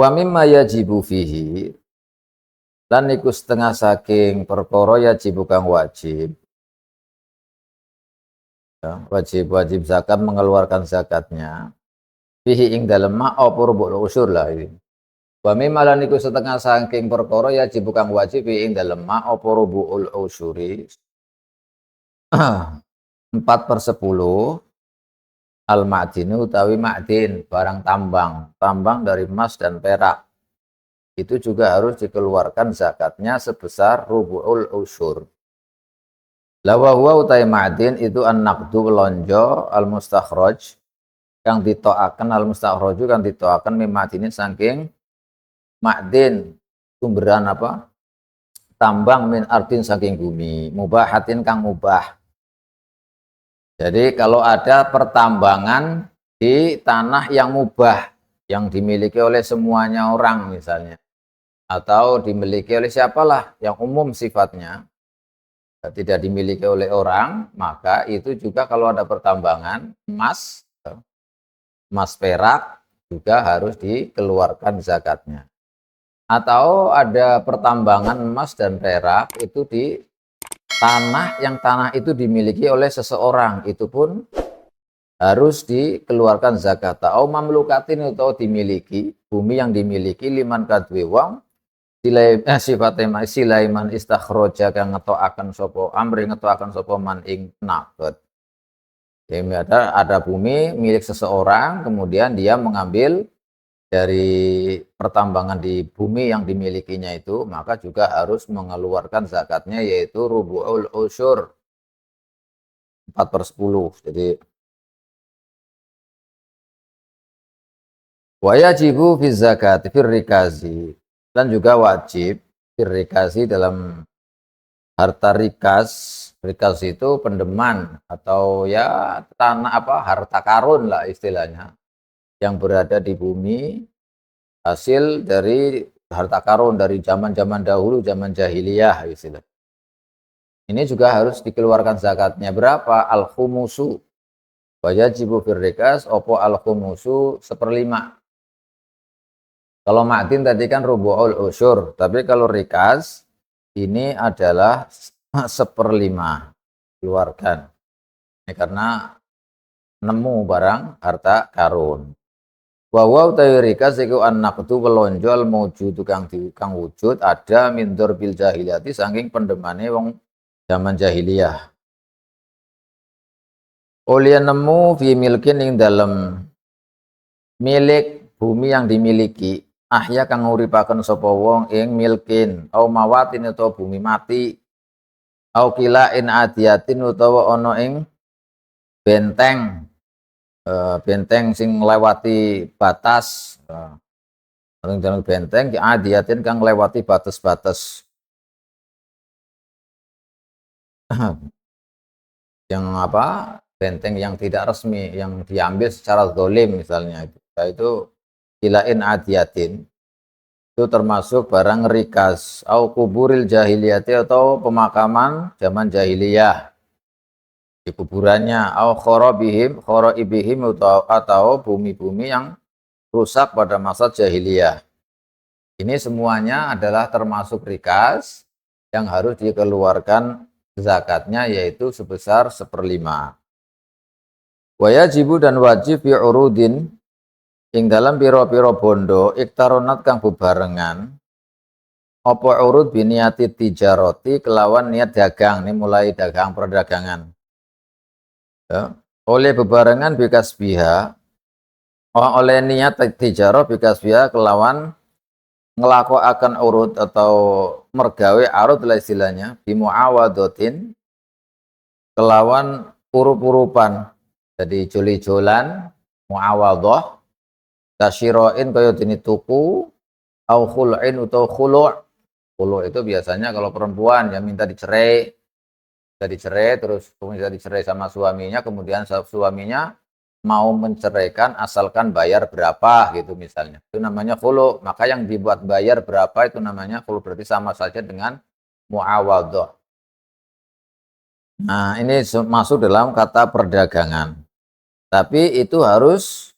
Wa mimma yajibu fihi lan iku setengah saking perkara yajibu kang wajib. Ya, wajib zakat mengeluarkan zakatnya. Fihi ing dalem ma apa rubul usur lah ini. Wa mimma lan iku setengah saking perkara yajibu kang wajib fihi ing dalem ma apa rubul usuri. 4/10 al-ma'dinu utawi ma'din, barang tambang dari emas dan perak. Itu juga harus dikeluarkan zakatnya sebesar rubu'ul usyur. Lawa huwa utai ma'din itu an-naqdu lonjo al-mustakhraj kang ditoaken al-mustakhraju kang ditoaken min ma'dinin saking ma'din sumberan apa? Tambang min ardin saking bumi, mubahatin kang mubah. Jadi kalau ada pertambangan di tanah yang mubah, yang dimiliki oleh semuanya orang misalnya, atau dimiliki oleh siapalah yang umum sifatnya, tidak dimiliki oleh orang, maka itu juga kalau ada pertambangan emas, emas perak juga harus dikeluarkan zakatnya. Atau ada pertambangan emas dan perak itu di tanah itu dimiliki oleh seseorang, itu pun harus dikeluarkan zakat. Au mamlukatin atau dimiliki, bumi yang dimiliki liman kadwe wong sifatnya silaiman istakhroja kang ngetoaken sapa amri ngetoaken sapa man ing naqd. Jadi ada bumi milik seseorang, kemudian dia mengambil dari pertambangan di bumi yang dimilikinya itu, maka juga harus mengeluarkan zakatnya yaitu rubu'ul usyur 4/10. Jadi wa yajibu fi zakat fir rikazi, dan juga wajib fir rikazi dalam harta rikas. Rikas itu pendeman atau ya tanah apa harta karun lah istilahnya yang berada di bumi, hasil dari harta karun dari zaman-zaman dahulu, zaman jahiliyah istilah. Ini juga harus dikeluarkan zakatnya. Berapa? Al-khumusu. Wa yajibu fir rikas opo al-khumusu 1/5. Kalau ma'din tadi kan rubu'ul usyur, tapi kalau rikas ini adalah 1/5 keluarkan. Ini karena nemu barang harta karun. Wa wa utawi rikas iku an-naqdu pelonjol maujudu kang wujud ada mindur bil jahiliyati saking pendemane wong zaman jahiliyah. Oleh nemu fi milkin ing dalem milik bumi yang dimiliki ahya kang nguripaken sapa wong ing milkin au mawatin utawa bumi mati au kilain adiyatin utawa ana ing benteng benteng sing nglewati batas dalam benteng adiyatin kang nglewati batas-batas yang apa benteng yang tidak resmi yang diambil secara zalim misalnya itu kilain adiyatin itu termasuk barang rikas au kuburil jahiliyati atau pemakaman zaman jahiliyah di kuburannya au kharaibihim atau bumi-bumi yang rusak pada masa jahiliyah. Ini semuanya adalah termasuk rikas yang harus dikeluarkan zakatnya yaitu sebesar 1/5. Wa yajibu dan wajib fi urudin ing dalam piro-piro bondo iktaronat kang bebarengan apa urud biniati tijaroti kelawan niat dagang. Ini mulai dagang perdagangan ya. Oleh bebarengan bikas biha oleh niat tijarah bikas biha kelawan ngelakuakan urud atau mergawe arud lah istilahnya bimuawadotin kelawan urup-urupan, jadi joli-jolan muawadoh tasyiroin kaya dini tuku au khul'in atau khulu'. Khulu' itu biasanya kalau perempuan yang minta dicerai terus minta dicerai sama suaminya, kemudian suaminya mau menceraikan asalkan bayar berapa gitu misalnya. Itu namanya khulu'. Maka yang dibuat bayar berapa itu namanya khulu', berarti sama saja dengan muawadhah. Nah, ini masuk dalam kata perdagangan. Tapi itu harus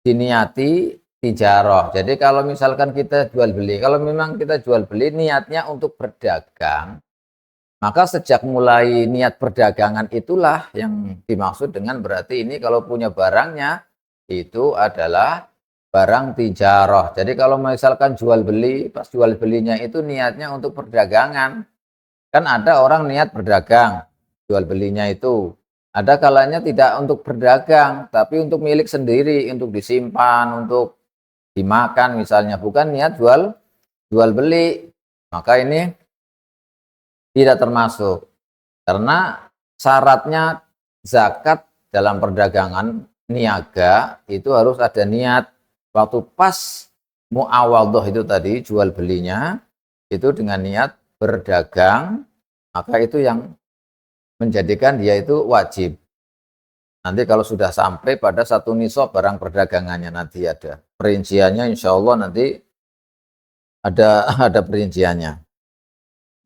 diniati tijarah. Jadi kalau misalkan kita jual beli, kalau memang kita jual beli niatnya untuk berdagang, maka sejak mulai niat perdagangan itulah yang dimaksud dengan berarti ini kalau punya barangnya itu adalah barang tijarah. Jadi kalau misalkan jual beli, pas jual belinya itu niatnya untuk perdagangan. Kan ada orang niat berdagang, jual belinya itu. Ada kalanya tidak untuk berdagang, tapi untuk milik sendiri, untuk disimpan, untuk dimakan misalnya, bukan niat jual beli. Maka ini tidak termasuk. Karena syaratnya zakat dalam perdagangan niaga itu harus ada niat. Waktu pas muawadhah itu tadi jual belinya itu dengan niat berdagang, maka itu yang menjadikan dia itu wajib. Nanti kalau sudah sampai pada satu nisab barang perdagangannya nanti ada perinciannya, insya Allah nanti ada ada perinciannya.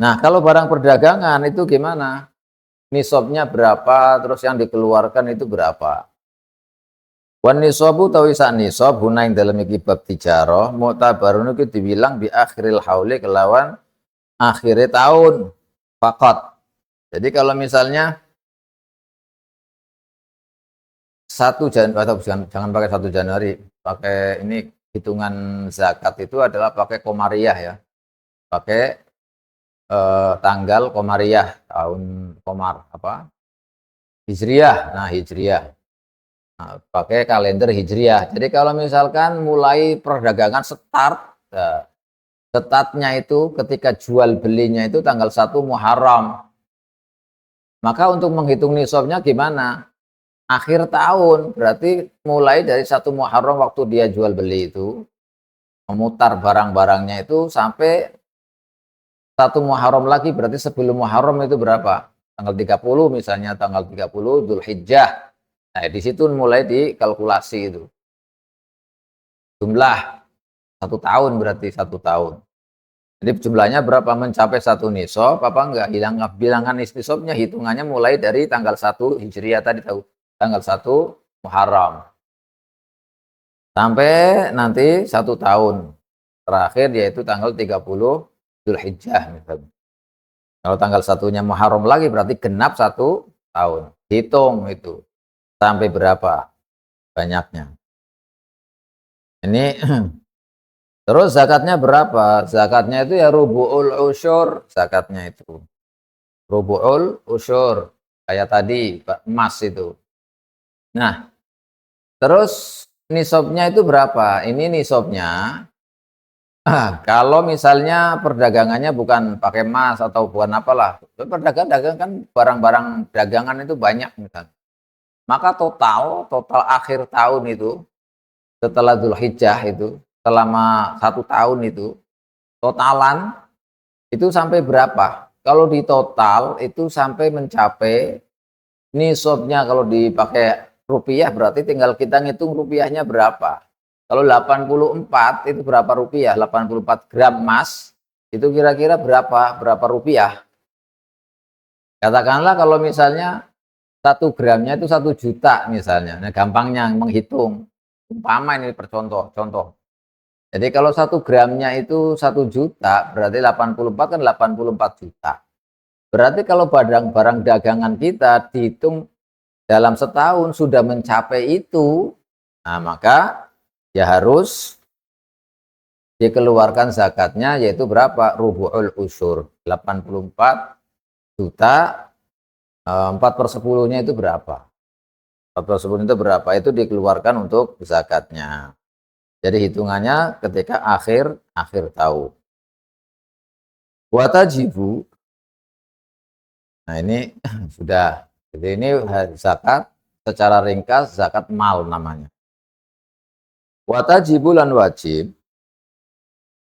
Nah kalau barang perdagangan itu gimana? Nisabnya berapa, terus yang dikeluarkan itu berapa. Wan nisabu tawisa nisab hunaing dalam iki bab tijarah mu'tabarun itu dibilang bi akhiril hauli kelawan akhir tahun fakot. Jadi kalau misalnya 1 Januari atau jangan pakai 1 Januari, pakai ini hitungan zakat itu adalah pakai komariah ya, pakai tanggal komariah tahun komar apa hijriah. Nah hijriah. Nah, pakai kalender hijriah. Jadi kalau misalkan mulai perdagangan startnya itu ketika jual belinya itu tanggal 1 Muharram. Maka untuk menghitung nisabnya gimana? Akhir tahun, berarti mulai dari 1 Muharram waktu dia jual beli itu, memutar barang-barangnya itu sampai 1 Muharram lagi, berarti sebelum Muharram itu berapa? Tanggal 30 misalnya, tanggal 30 Dzulhijjah. Nah, di situ mulai dikalkulasi itu. Jumlah 1 tahun berarti 1 tahun. Jadi jumlahnya berapa mencapai 1 nisab apa enggak? Bilangan nisabnya hitungannya mulai dari tanggal 1 Hijriah tadi tahu. Tanggal 1 Muharram. Sampai nanti 1 tahun. Terakhir yaitu tanggal 30 Dzulhijjah misalnya. Kalau tanggal 1-nya Muharram lagi berarti genap 1 tahun. Hitung itu. Sampai berapa banyaknya. Ini terus zakatnya berapa? Zakatnya itu ya rubu'ul usyur. Zakatnya itu. Rubu'ul usyur. Kayak tadi emas itu. Nah, terus nisabnya itu berapa? Ini nisabnya kalau misalnya perdagangannya bukan pakai emas atau bukan apalah, perdagangan kan barang-barang dagangan itu banyak misalnya. Maka total akhir tahun itu setelah Dzulhijjah itu selama 1 tahun itu totalan itu sampai berapa? Kalau di total itu sampai mencapai nisabnya kalau dipakai rupiah berarti tinggal kita ngitung rupiahnya berapa. Kalau 84 itu berapa rupiah? 84 gram emas itu kira-kira berapa rupiah? Katakanlah kalau misalnya 1 gramnya itu 1 juta misalnya. Nah, gampangnya menghitung. Umpama ini contoh. Jadi kalau 1 gramnya itu 1 juta berarti 84 kan 84 juta. Berarti kalau barang-barang dagangan kita dihitung dalam setahun sudah mencapai itu, nah maka ya harus dikeluarkan zakatnya yaitu berapa? Rubu'ul usyur. 84 juta, 4/10-nya itu berapa? 4/10 itu berapa? Itu dikeluarkan untuk zakatnya. Jadi hitungannya ketika akhir tahun. Watajibu. Nah ini sudah. Jadi ini zakat secara ringkas zakat mal namanya. Watajibu lan wajib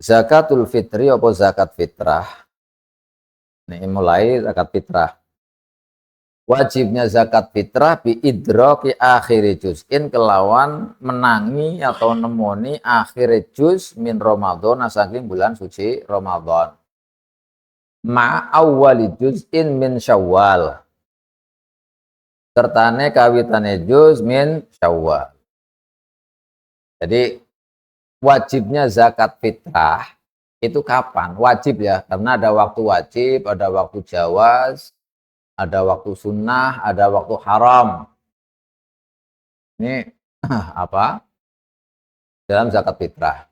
zakatul fitri apa zakat fitrah. Ini mulai zakat fitrah. Wajibnya zakat fitrah bi idraki akhir juz'in kelawan menangi atau nemoni akhir juz min Ramadan saking bulan suci Ramadan. Ma awwali juz'in min Syawal. Sertane kawitane juz min Syawal. Jadi wajibnya zakat fitrah itu kapan? Wajib ya, karena ada waktu wajib, ada waktu jawaz, ada waktu sunnah, ada waktu haram. Ini apa? Dalam zakat fitrah.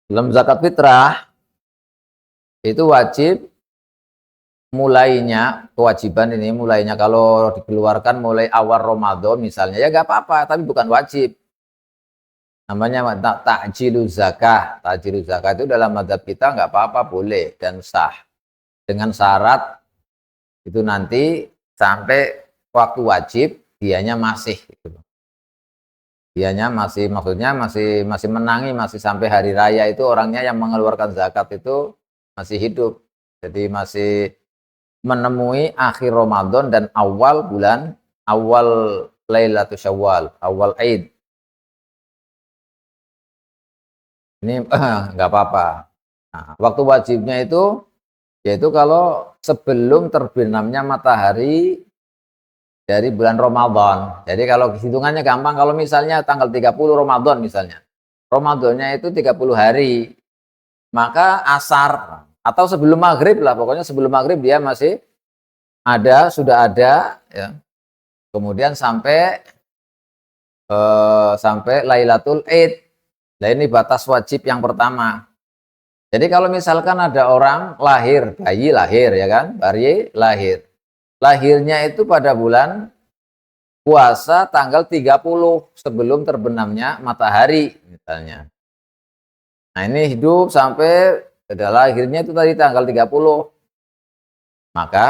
Dalam zakat fitrah itu wajib mulainya, kewajiban ini mulainya kalau dikeluarkan mulai awal Ramadan misalnya, ya nggak apa-apa, tapi bukan wajib. Namanya takjilu zakah. Takjilu zakah itu dalam mazhab kita nggak apa-apa, boleh dan sah. Dengan syarat itu nanti sampai waktu wajib dianya masih gitu. Dianya masih, maksudnya masih menangi, masih sampai hari raya itu orangnya yang mengeluarkan zakat itu masih hidup. Jadi masih menemui akhir Ramadan dan awal Lailatul Syawal, awal Aid. Ini nggak apa-apa. Nah, waktu wajibnya itu yaitu kalau sebelum terbenamnya matahari dari bulan Ramadan. Jadi kalau hitungannya gampang, kalau misalnya tanggal 30 Ramadan misalnya. Ramadannya itu 30 hari. Maka asar atau sebelum maghrib lah, pokoknya sebelum maghrib dia masih ada, sudah ada ya. Kemudian sampai Lailatul Id. Nah, ini batas wajib yang pertama. Jadi kalau misalkan ada orang lahir, bayi lahir ya kan, bayi lahir. Lahirnya itu pada bulan puasa tanggal 30 sebelum terbenamnya matahari misalnya. Nah, ini hidup sampai lahirnya itu tadi tanggal 30. Maka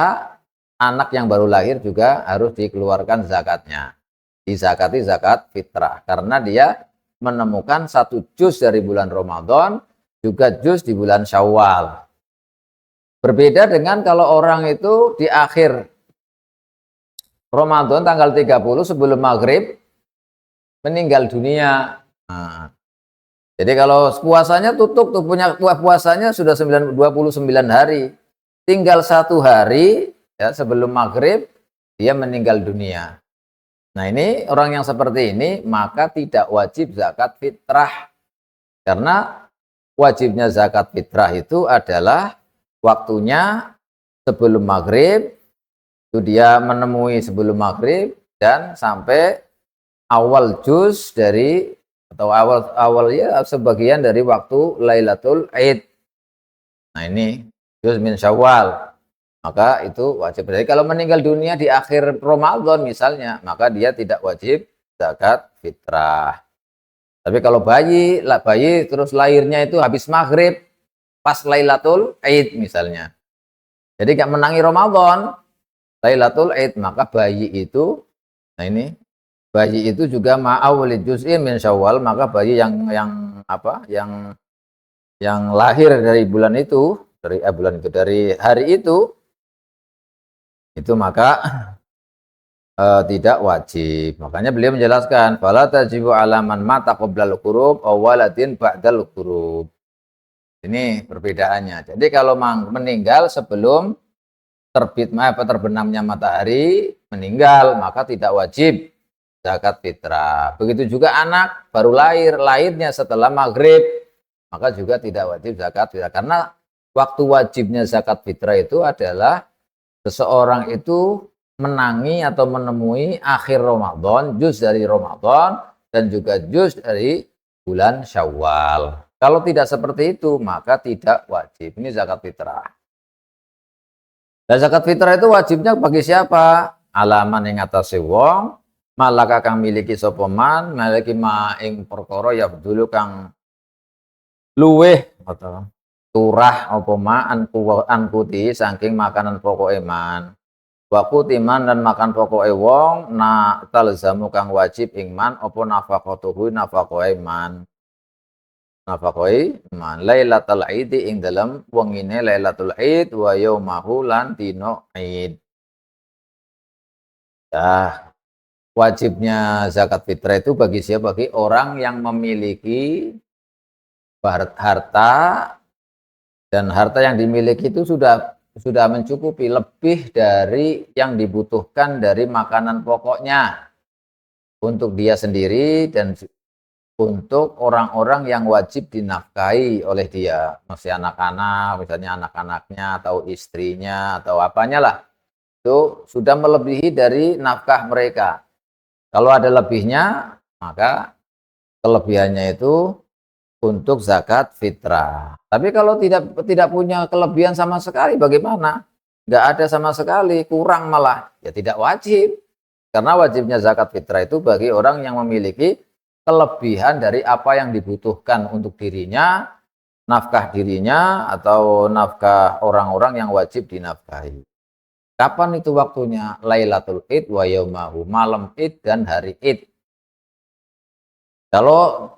anak yang baru lahir juga harus dikeluarkan zakatnya. Dizakati zakat fitrah karena dia menemukan satu juz dari bulan Ramadan, juga juz di bulan Syawal. Berbeda dengan kalau orang itu di akhir Ramadan tanggal 30 sebelum maghrib meninggal dunia. Nah, jadi kalau puasanya tutup tuh, punya puasanya sudah 29 hari. Tinggal 1 hari ya sebelum maghrib dia meninggal dunia. Nah, ini orang yang seperti ini maka tidak wajib zakat fitrah. Karena wajibnya zakat fitrah itu adalah waktunya sebelum maghrib, itu dia menemui sebelum maghrib dan sampai awal juz dari atau awal ya sebagian dari waktu Lailatul Id. Nah, ini juz min Syawal. Maka itu wajib. Jadi kalau meninggal dunia di akhir Ramadan misalnya, maka dia tidak wajib zakat fitrah. Tapi kalau bayi terus lahirnya itu habis maghrib, pas Lailatul Id misalnya. Jadi nggak menangi Ramadan, Lailatul Id, maka bayi itu, nah ini, bayi itu juga ma'awli juz'in min Syawal, maka bayi yang apa? Yang lahir dari bulan itu, dari hari itu maka tidak wajib. Makanya beliau menjelaskan, fala tajibu alaman mata qoblal qurub aw waladin ba'dal qurub. Ini perbedaannya. Jadi kalau meninggal sebelum terbenamnya matahari, meninggal, maka tidak wajib zakat fitrah. Begitu juga anak baru lahirnya setelah maghrib, maka juga tidak wajib zakat fitrah. Karena waktu wajibnya zakat fitrah itu adalah seseorang itu menangi atau menemui akhir Ramadan, juz dari Ramadan, dan juga juz dari bulan Syawal. Kalau tidak seperti itu, maka tidak wajib. Ini zakat fitrah. Dan zakat fitrah itu wajibnya bagi siapa? Alaman yang atase wong, malaka kang miliki sopoman, miliki ma ing perkara ya dulu kang luweh atau turah apa ma ankuti saking makanan pokok iman. Waku timan dan makan pokok wong na talzamu kang wajib ingman apa nafaqatuhu nafaqoe man. Nafaqoe man Lailatul Id ing dalam wengine Lailatul Id wa yaumahu lan dino Id. Ya, wajibnya zakat fitrah itu bagi siapa? Bagi orang yang memiliki harta dan harta yang dimiliki itu sudah mencukupi lebih dari yang dibutuhkan dari makanan pokoknya untuk dia sendiri dan untuk orang-orang yang wajib dinafkahi oleh dia, masih anak-anak, misalnya anak-anaknya atau istrinya atau apanya lah, itu sudah melebihi dari nafkah mereka. Kalau ada lebihnya, maka kelebihannya itu untuk zakat fitrah. Tapi kalau tidak punya kelebihan sama sekali, bagaimana? Nggak ada sama sekali, kurang malah, ya tidak wajib. Karena wajibnya zakat fitrah itu bagi orang yang memiliki kelebihan dari apa yang dibutuhkan untuk dirinya, nafkah dirinya, atau nafkah orang-orang yang wajib dinafkahi. Kapan itu waktunya? Lailatul Id wa yaumahu, malam Id dan hari Id. Kalau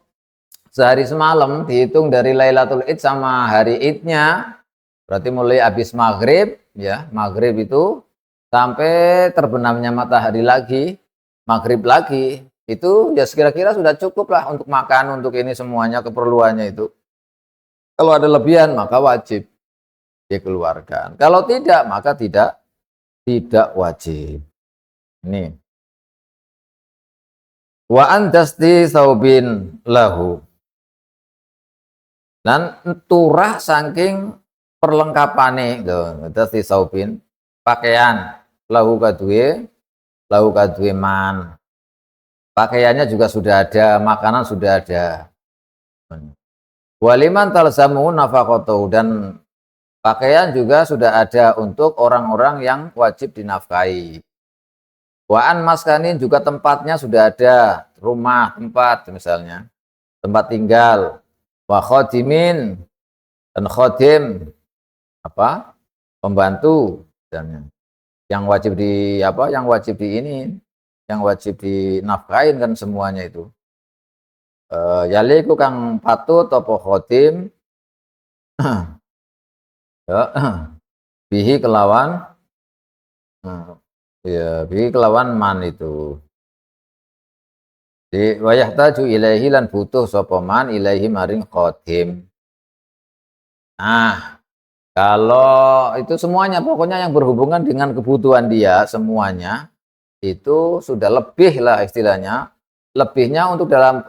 sehari semalam dihitung dari Lailatul Id sama hari Idnya, berarti mulai habis maghrib, ya maghrib itu sampai terbenamnya matahari lagi, maghrib lagi, itu ya kira-kira sudah cukup lah untuk makan, untuk ini semuanya keperluannya itu. Kalau ada lebihan maka wajib dikeluarkan. Kalau tidak maka tidak wajib. Ini. Wa antasti saubin lahu. Dan turah saking perlengkapane terus disaubin pakaian lahu kadue man, pakaiannya juga sudah ada, makanan sudah ada. Waliman talzamu nafaqatu, dan pakaian juga sudah ada untuk orang-orang yang wajib dinafkahi. Waan maskanin, juga tempatnya sudah ada, rumah, tempat misalnya, tempat tinggal. Wa khodimin, dan khodim apa? Pembantu misalnya. Yang wajib di apa? Yang wajib di ini, yang wajib dinafkahin kan semuanya itu. Yaliku kang patut topo khodim ya, bihi kelawan ya bihi kelawan man itu. Di wayahtaju ilaihi lan butuh sapa man ilaihi maring khodim. Nah, kalau itu semuanya, pokoknya yang berhubungan dengan kebutuhan dia, semuanya itu sudah lebih lah istilahnya. Lebihnya untuk dalam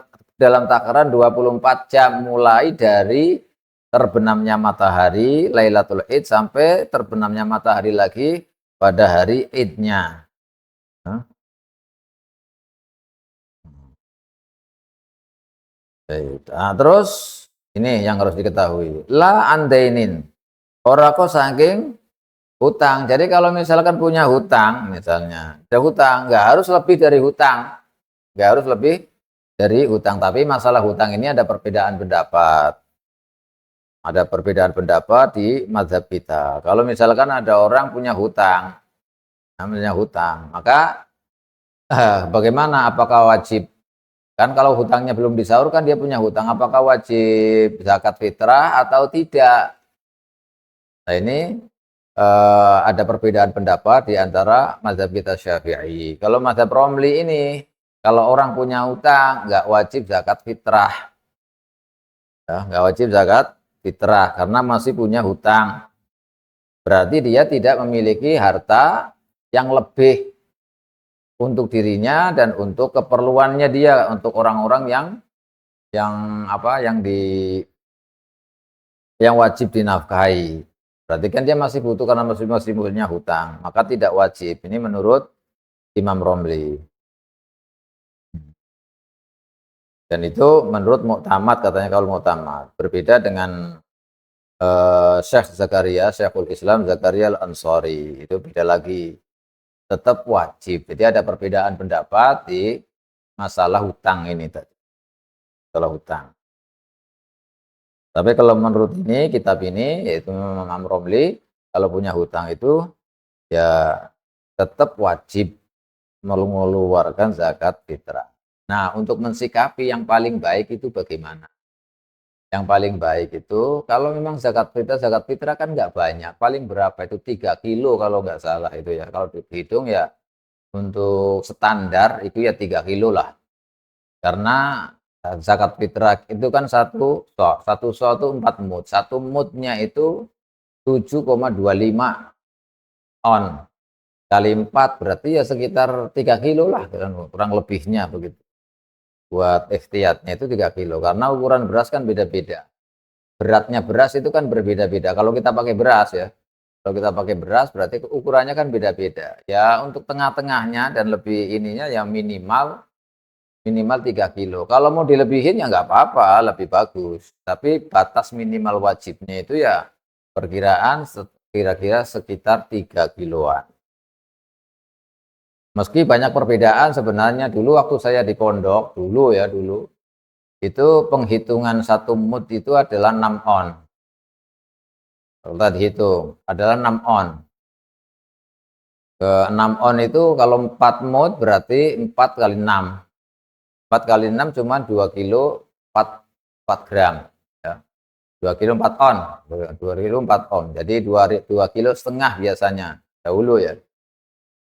takaran 24 jam, mulai dari terbenamnya matahari Lailatul Id sampai terbenamnya matahari lagi pada hari Idnya. Nah, terus ini yang harus diketahui. La andainin. Ora kok saking hutang. Jadi kalau misalkan punya hutang, misalnya ada hutang, nggak harus lebih dari hutang, nggak harus lebih dari hutang. Tapi masalah hutang ini ada perbedaan pendapat. Ada perbedaan pendapat di mazhab kita. Kalau misalkan ada orang punya hutang, namanya hutang, maka bagaimana? Apakah wajib? Kan kalau hutangnya belum disaurkan, dia punya hutang, apakah wajib zakat fitrah atau tidak? Nah ini ada perbedaan pendapat di antara mazhab kita Syafi'i. Kalau mazhab Romli ini, kalau orang punya hutang nggak wajib zakat fitrah, ya, nggak wajib zakat fitrah karena masih punya hutang. Berarti dia tidak memiliki harta yang lebih untuk dirinya dan untuk keperluannya dia, untuk orang-orang yang apa yang wajib dinafkahi. Berarti kan dia masih butuh karena masih punya hutang, maka tidak wajib. Ini menurut Imam Romli. Dan itu menurut Mu'tamad, katanya kalau Mu'tamad. Berbeda dengan Syekh Zakaria, Syekhul Islam Zakaria Al-Ansari. Itu beda lagi. Tetap wajib. Jadi ada perbedaan pendapat di masalah hutang ini tadi. Masalah hutang. Tapi kalau menurut ini, kitab ini, yaitu Imam Romli, kalau punya hutang itu ya tetap wajib mengeluarkan zakat fitrah. Nah, untuk mensikapi yang paling baik itu bagaimana? Yang paling baik itu, kalau memang zakat fitrah kan nggak banyak. Paling berapa itu? 3 kilo kalau nggak salah itu ya. Kalau dihitung ya untuk standar itu ya 3 kilo lah. Karena zakat fitrah itu kan satu so itu 4 mud. Satu mudnya itu 7,25 on. Kali 4 berarti ya sekitar 3 kilo lah, kurang lebihnya begitu. buat ikhtiyatnya itu 3 kilo. Karena ukuran beras kan beda-beda. Beratnya beras itu kan berbeda-beda. Kalau kita pakai beras ya, kalau kita pakai beras berarti ukurannya kan beda-beda. Ya untuk tengah-tengahnya dan lebih ininya ya minimal 3 kilo. Kalau mau dilebihin ya nggak apa-apa, lebih bagus. Tapi batas minimal wajibnya itu ya perkiraan kira-kira sekitar 3 kiloan. Meski banyak perbedaan sebenarnya dulu waktu saya di pondok, dulu, itu penghitungan 1 mud itu adalah 6 on. Kalau tadi hitung, adalah 6 on. 6 on itu kalau 4 mud berarti 4 kali 6. 4 kali 6 cuma 2 kilo 4 gram. Ya. 2 kilo 4 on. 2 kilo 4 on. Jadi 2 kilo setengah biasanya dahulu ya.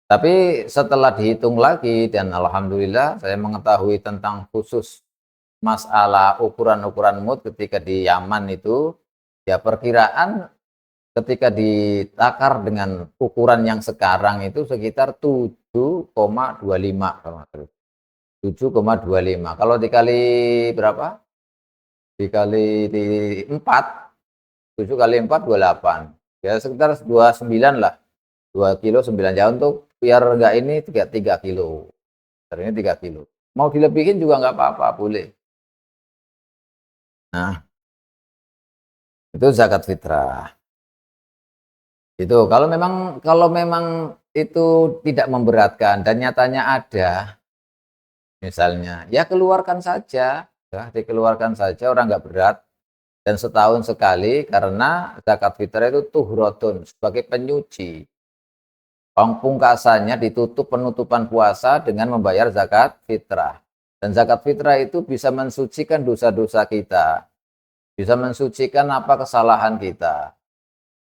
Tapi setelah dihitung lagi dan alhamdulillah saya mengetahui tentang khusus masalah ukuran-ukuran mud ketika di Yaman itu, ya perkiraan ketika ditakar dengan ukuran yang sekarang itu sekitar 7,25 kalau 7,25. Kalau dikali berapa? Dikali di 4, 7 kali 4 28. Ya sekitar 29 lah. 2 kilo 9 ya untuk biar enggak ini 3 kilo. Ini 3 kilo. Mau dilebihin juga nggak apa-apa, boleh. Nah, itu zakat fitrah. Itu kalau memang itu tidak memberatkan dan nyatanya ada misalnya, ya keluarkan saja, ya dikeluarkan saja orang nggak berat dan setahun sekali karena zakat fitrah itu tuhratun sebagai penyuci. Pungkasannya ditutup penutupan puasa dengan membayar zakat fitrah. Dan zakat fitrah itu bisa mensucikan dosa-dosa kita. Bisa mensucikan apa kesalahan kita.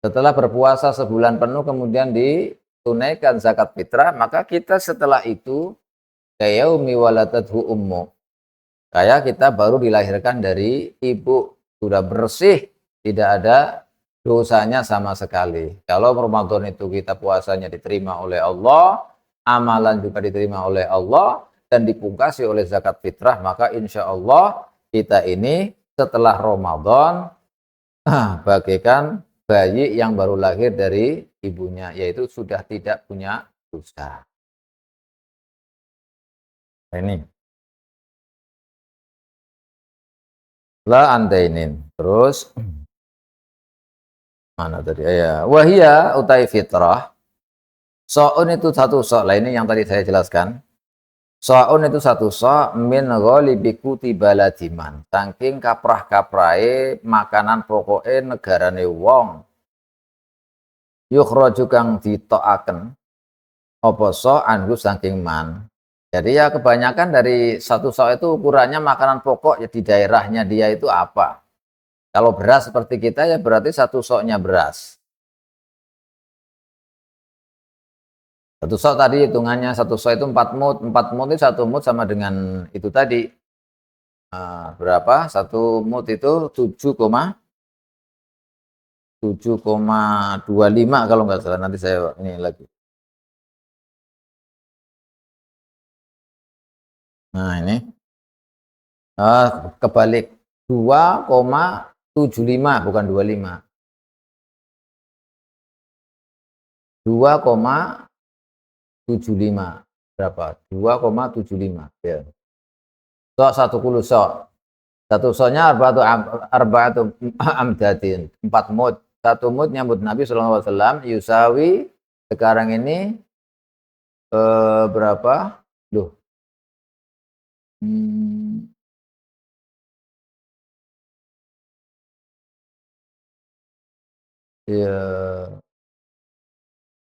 Setelah berpuasa sebulan penuh kemudian ditunaikan zakat fitrah, maka kita setelah itu kayaumi waladathu ummu. Kayak kita baru dilahirkan dari ibu, sudah bersih, tidak ada dosanya sama sekali. Kalau Ramadan itu kita puasanya diterima oleh Allah, amalan juga diterima oleh Allah, dan dipungkasi oleh zakat fitrah, maka insya Allah kita ini setelah Ramadan bagaikan bayi yang baru lahir dari ibunya, yaitu sudah tidak punya dosa. Ini la antainin. Terus mana tadi? Ya, wahia utai fitrah. So'un itu satu so' lah ini yang tadi saya jelaskan. So'un itu satu so' min ghalibi kuti baladiman. Saking kaprah-kaprahe makanan pokoke negarane wong. Yukhraju kang ditokaken apa so' anhu saking man. Jadi ya kebanyakan dari satu so' itu ukurannya makanan pokok ya di daerahnya dia itu apa. Kalau beras seperti kita ya berarti satu so'-nya beras. Satu so' tadi hitungannya satu so' itu 4 mud. 4 mud itu 1 mud sama dengan itu tadi. Berapa? 1 mud itu 7,25 kalau nggak salah. Nanti saya ini lagi. Nah ini. Kebalik. 2,75 bukan 25. 2,75 berapa? 2,75 ya. So 1 so. Satu so-nya arba'atu amdatin, 4 mud. 1 mud nyambut Nabi SAW yusawi sekarang ini berapa? Loh. Ya,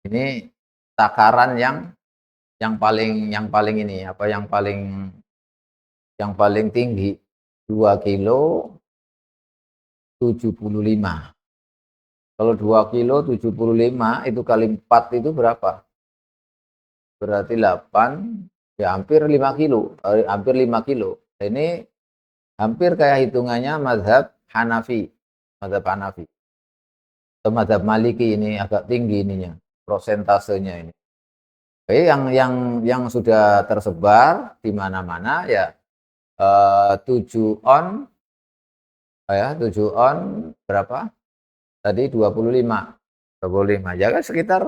ini takaran yang paling ini apa yang paling tinggi 2 kilo 75. Kalau 2 kilo 75 itu kali 4 itu berapa? Berarti 8, ya hampir 5 kilo. Hampir 5 kilo. Ini hampir kayak hitungannya mazhab Hanafi. Mazhab Hanafi. Atau mazhab Maliki ini agak tinggi ininya. Prosentasenya ini. Oke, yang sudah tersebar di mana-mana ya 7 on, ya 7 on berapa? Tadi 25 ya kan sekitar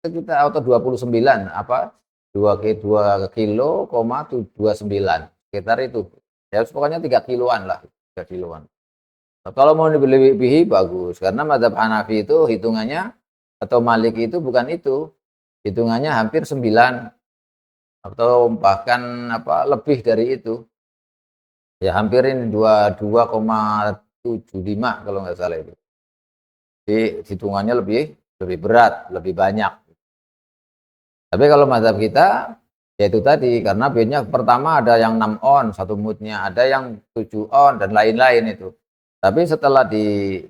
sekitar atau 29 apa 2 kilo, 29 sekitar itu. Ya pokoknya 3 kiloan lah, 3 kiloan. Nah, kalau mau lebih bagus karena mazhab Hanafi itu hitungannya atau Malik itu bukan itu. Hitungannya hampir 9 atau bahkan apa lebih dari itu. Ya hampir ini 22,75 kalau nggak salah itu. Jadi hitungannya lebih berat, lebih banyak. Tapi kalau mazhab kita ya itu tadi karena bednya pertama ada yang 6 on satu moodnya, ada yang 7 on dan lain-lain itu. Tapi setelah di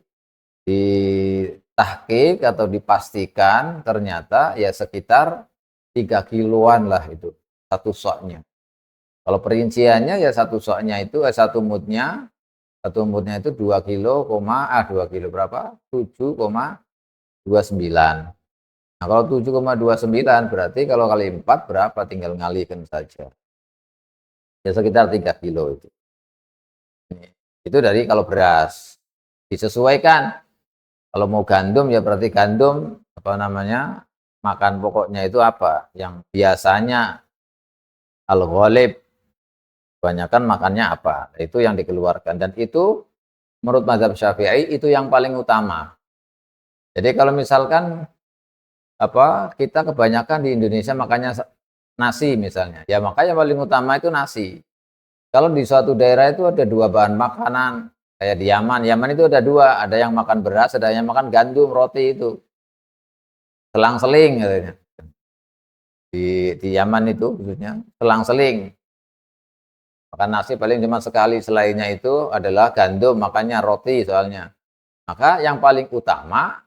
tahqiq atau dipastikan ternyata ya sekitar 3 kiloan lah itu satu soknya. Kalau perinciannya ya satu soknya itu satu moodnya itu 2 kilo, 2 kilo berapa? 7,29. Nah, kalau 7,29 berarti kalau kali 4 berapa? Tinggal ngalikan saja. Ya sekitar 3 kilo itu. Itu dari kalau beras. Disesuaikan. Kalau mau gandum ya berarti gandum apa namanya? Makan pokoknya itu apa? Yang biasanya al-ghalib kebanyakan makannya apa? Itu yang dikeluarkan dan itu menurut mazhab Syafi'i itu yang paling utama. Jadi kalau misalkan apa kita kebanyakan di Indonesia makannya nasi misalnya, ya maka yang paling utama itu nasi. Kalau di suatu daerah itu ada dua bahan makanan, kayak di Yaman, Yaman itu ada dua, ada yang makan beras, ada yang makan gandum, roti itu, selang-seling katanya. Di Yaman itu khususnya selang-seling, makan nasi paling cuma sekali, selainnya itu adalah gandum, makannya roti soalnya. Maka yang paling utama,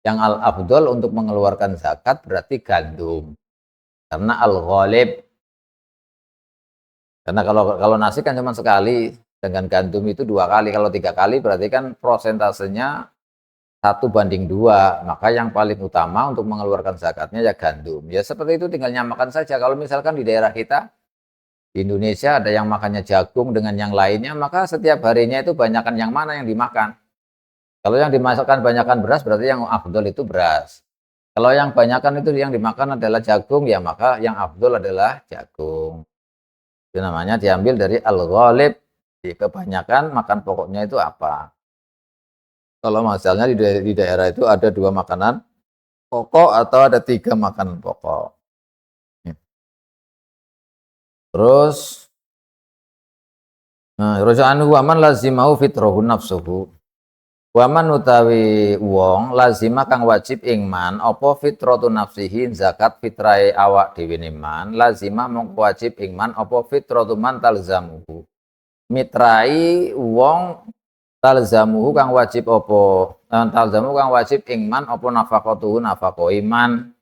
yang al-afdol untuk mengeluarkan zakat berarti gandum. Karena al-ghalib. Karena kalau nasi kan cuma sekali, dengan gandum itu 2 kali. Kalau 3 kali berarti kan prosentasenya 1:2. Maka yang paling utama untuk mengeluarkan zakatnya ya gandum. Ya seperti itu tinggal nyamakan saja. Kalau misalkan di daerah kita, di Indonesia ada yang makannya jagung dengan yang lainnya, maka setiap harinya itu banyakkan yang mana yang dimakan. Kalau yang dimasukkan banyakkan beras berarti yang afdol itu beras. Kalau yang banyakkan itu yang dimakan adalah jagung, ya maka yang afdol adalah jagung. Itu namanya diambil dari al-ghalib. Di kebanyakan makan pokoknya itu apa? Kalau misalnya di daerah itu ada 2 makanan pokok atau ada 3 makanan pokok. Terus roja'an waman lazimahu fitrahu nafsuhu. Waman utawi wong lazima kang wajib ingman apa fitratu nafsihi zakat fitrai awak dhewe man lazima mung wajib ingman apa fitratu man talzamuhu. Mitrai wong talzamuhu kang wajib apa talzamuhu kang wajib ingman apa nafaqatuhu nafaqo iman.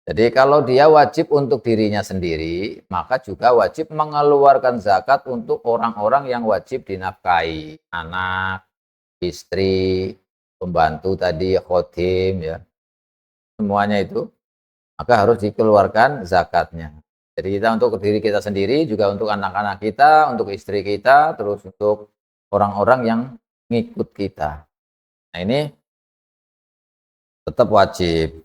Jadi kalau dia wajib untuk dirinya sendiri, maka juga wajib mengeluarkan zakat untuk orang-orang yang wajib dinafkahi, anak, istri, pembantu tadi, khodim ya. Semuanya itu maka harus dikeluarkan zakatnya. Jadi kita untuk diri kita sendiri, juga untuk anak-anak kita, untuk istri kita, terus untuk orang-orang yang ngikut kita. Nah ini tetap wajib.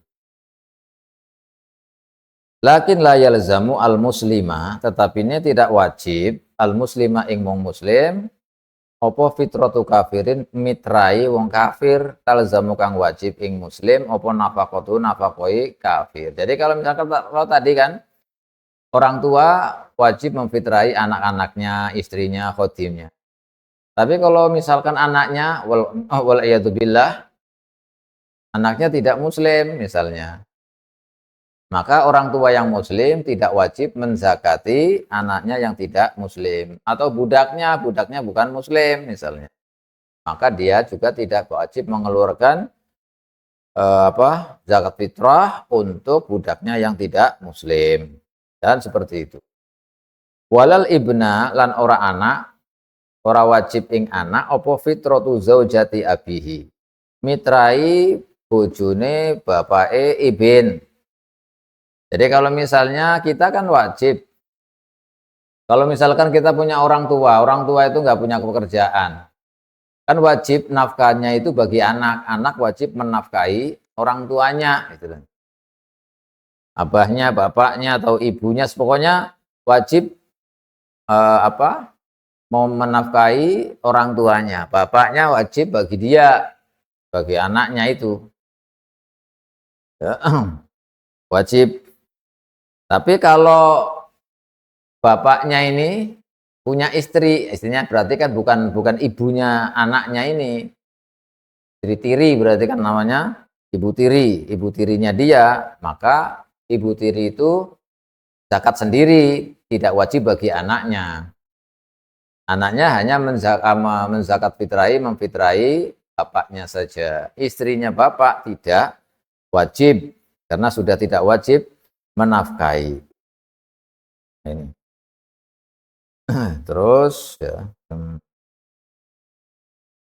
Lakin la yalzamu al-muslima, tetapi ini tidak wajib al-muslima ing wong muslim apa fitratu kafirin mitrai wong kafir talzamu kang wajib ing muslim apa nafaqatu nafaqoi kafir. Jadi kalau misalkan kalau tadi kan orang tua wajib memfitrai anak-anaknya, istrinya, khodimnya. Tapi kalau misalkan anaknya wal billah anaknya tidak muslim misalnya, maka orang tua yang muslim tidak wajib menzakati anaknya yang tidak muslim. Atau budaknya bukan muslim misalnya. Maka dia juga tidak wajib mengeluarkan zakat fitrah untuk budaknya yang tidak muslim. Dan seperti itu. Walal ibna lan ora anak, ora wajib ing anak apa fitratu zaujati abihi. Mitrai bojone bapake ibin. Jadi kalau misalnya kita kan wajib Kalau misalkan kita punya orang tua itu nggak punya pekerjaan, kan wajib nafkahnya itu bagi anak, anak wajib menafkahi orang tuanya, gitu kan. Abahnya, bapaknya atau ibunya, pokoknya wajib apa? Mau menafkahi orang tuanya. Bapaknya wajib bagi dia, bagi anaknya itu. Ya, wajib. Tapi kalau bapaknya ini punya istri, istrinya berarti kan bukan ibunya anaknya ini. Istri tiri berarti kan namanya ibu tiri. Ibu tirinya dia, maka ibu tiri itu zakat sendiri, tidak wajib bagi anaknya. Anaknya hanya menzakat fitrahi, memfitrahi bapaknya saja. Istrinya bapak tidak wajib, karena sudah tidak wajib menafkahi. Ini. Terus ya.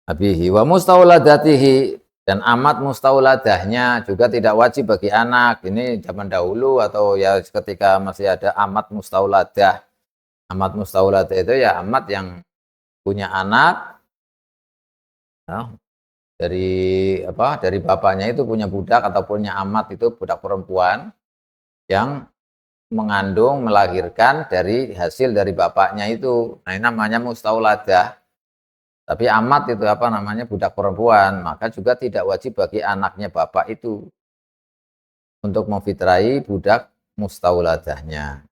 Abihi wa mustauladatihi, dan amat mustauladahnya juga tidak wajib bagi anak. Ini zaman dahulu atau ya ketika masih ada amat mustauladah. Amat mustauladah itu ya amat yang punya anak, ya, dari bapaknya itu punya budak atau punya amat itu budak perempuan yang mengandung, melahirkan dari hasil dari bapaknya itu. Nah, ini namanya mustauladah. Tapi amat itu apa namanya, budak perempuan, maka juga tidak wajib bagi anaknya bapak itu untuk memfitrahi budak mustauladahnya.